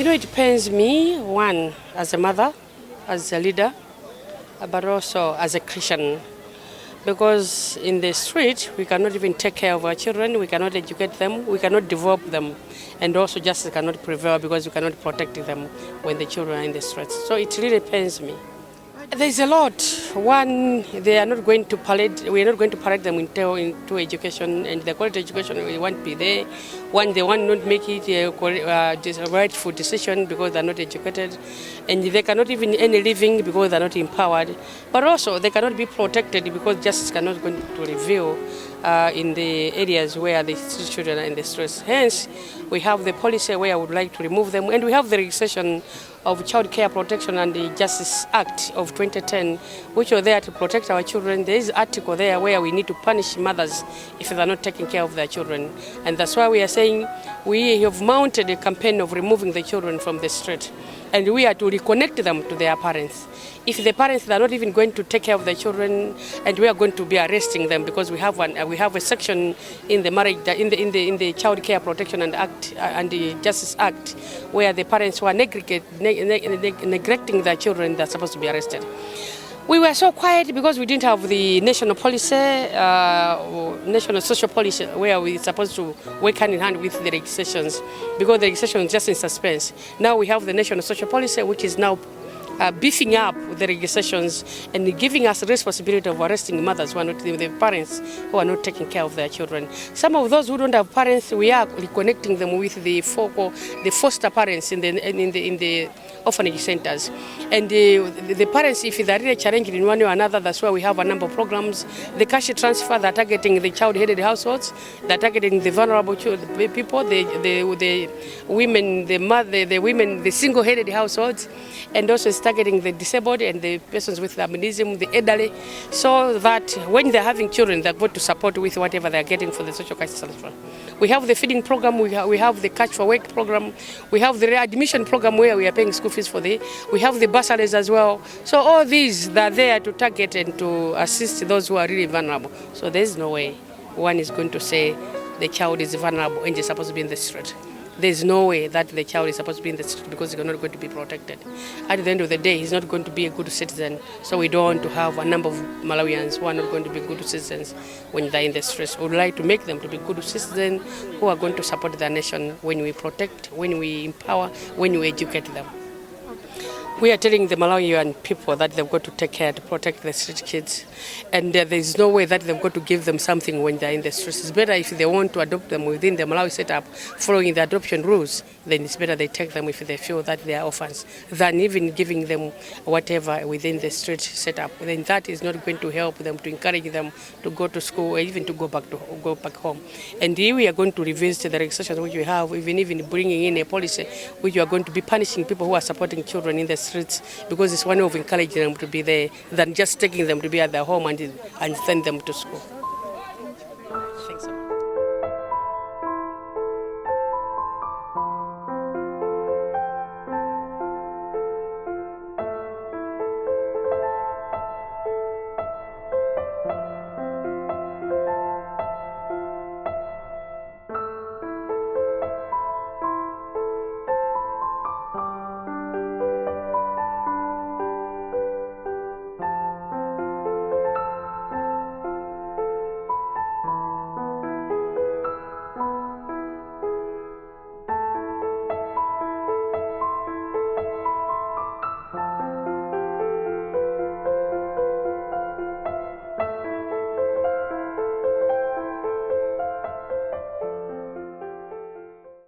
It pains me, one, as a mother, as a leader, but also as a Christian. Because in the street, we cannot even take care of our children, we cannot educate them, we cannot develop them, and also justice cannot prevail because we cannot protect them when the children are in the streets. So it really pains me. There's a lot. One, they are not going to parade. We are not going to parade them into education, and the quality education we won't be there. One, they will not make it a rightful decision because they are not educated, and they cannot even earn a living because they are not empowered. But also, they cannot be protected because justice cannot going to reveal in the areas where the children are in the stress. Hence, we have the policy where I would like to remove them, and we have the legislation of Child Care Protection and the Justice Act of 2010, which are there to protect our children. There is an article there where we need to punish mothers if they are not taking care of their children. And that's why we are saying we have mounted a campaign of removing the children from the street. And we are to reconnect them to their parents. If the parents are not even going to take care of their children, and we are going to be arresting them because we have a section in the marriage in the Child Care Protection and Act and the Justice Act where the parents who are neglecting their children, they're supposed to be arrested. We were so quiet because we didn't have the national policy, national social policy, where we're supposed to work hand in hand with the legislations, because the legislation is just in suspense. Now we have the national social policy, which is now beefing up the legislations and giving us the responsibility of arresting mothers who are not the parents who are not taking care of their children. Some of those who don't have parents, we are reconnecting them with the foster parents in the orphanage centers. And the parents, if they are really challenged in one way or another, that's why we have a number of programs. The cash transfer, they're targeting the child-headed households, they're targeting the vulnerable people, the women, the women, the single-headed households, and also it's targeting the disabled and the persons with albinism, the elderly, so that when they're having children, they're going to support with whatever they're getting for the social cash transfer. We have the feeding program, we have the Catch for Work program, we have the readmission program where we are paying school fees we have the bursaries as well. So all these, they're there to target and to assist those who are really vulnerable. So there's no way one is going to say the child is vulnerable and is supposed to be in the street. There's no way that the child is supposed to be in the street because he's not going to be protected. At the end of the day, he's not going to be a good citizen. So we don't want to have a number of Malawians who are not going to be good citizens when they're in the streets. We would like to make them to be good citizens who are going to support their nation when we protect, when we empower, when we educate them. We are telling the Malawian people that they've got to take care to protect the street kids, and there's no way that they've got to give them something when they're in the streets. It's better if they want to adopt them within the Malawi setup, following the adoption rules, then it's better they take them if they feel that they are orphans, than even giving them whatever within the street setup. Then that is not going to help them, to encourage them to go to school or even to go back home. And here we are going to revisit the legislation which we have, even bringing in a policy which we are going to be punishing people who are supporting children in the streets, because it's one way of encouraging them to be there than just taking them to be at their home and send them to school.